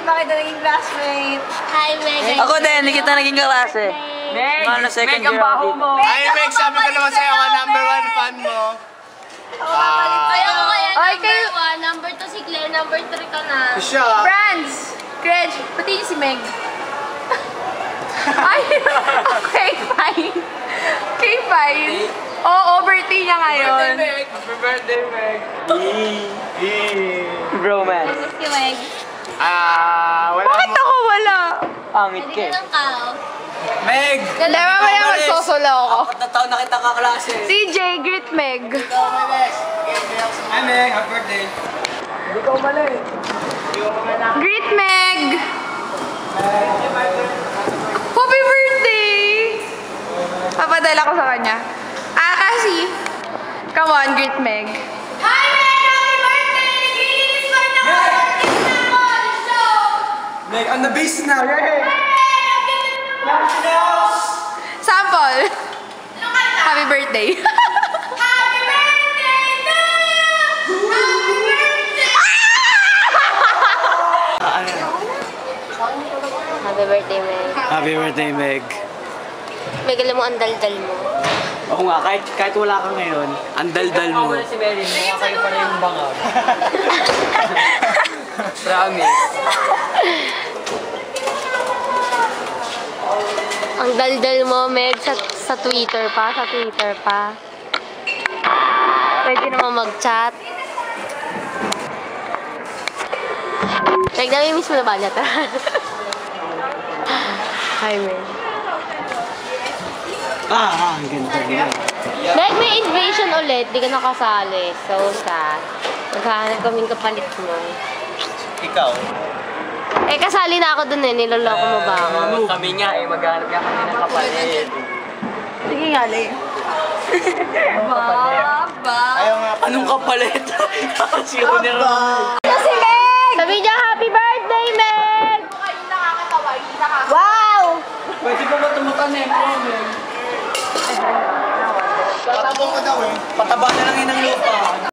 bakit na naging classmate? Hi, Meg. Ako din, hindi kita naging kaklase. Meg! Mga second Meg, ang year baho dito. mo! Ay, Meg, sabi ko naman sa'yo ka number 1 fan mo. Kaya ko kaya Ay, number kayo- 1, number 2 si Claire, number 3 ka na. Siya. Franz! Cred, pati si Meg. Ay, okay, fine. Okay, fine. Oo, birthday niya ngayon. Happy birthday, Meg! Bro, man. Si Meg. Wala Bakit mo. ako wala? Pangit Hindi ka. ka ng kao. Meg! Hindi, mamaya magsosolo ako. 4 na taon na kita kaklase. CJ, greet Meg. Hi, Meg! Happy birthday! Greet Meg! Happy birthday! Papadala ko sa kanya. Kasi, come on, greet Meg. Hi, Meg! Happy birthday! Naglilinis pa rin ako sa birthday na ako! Let's go! Meg, on the base now! Yay! Sample! Happy birthday! Happy birthday to you! Happy birthday! Happy birthday, Meg. Happy birthday, Meg. Meg, alam mo, ang daldal mo. Oo nga, kahit wala ka ngayon, ang daldal mo. si Mary, kayo pa rin yung bangag. Promise. Ang daldal mo, Meg, sa Twitter pa, Pwede naman mag-chat. Meg, nami-miss mo na ba niya? Hi, Meg. Ang ganda niya. Meg, may invasion ulit. Di ka nakasali. So sad. Maghahanap kaming kapalit mo. Ikaw. Eh, kasali na ako dun eh. Niloloko mo ba ako? Kami nga eh, maghanap nga kami ng kapalit. Sige nga, Le. Ayaw nga. Anong kapalit? Zero na rin. Si Meg! Sabi niya, happy birthday, Meg! Kayo nakakatawa. Wow! Pwede ko ba tumutanim? Meg? Patabong ko daw eh. Pataba na lang yun ng lupa.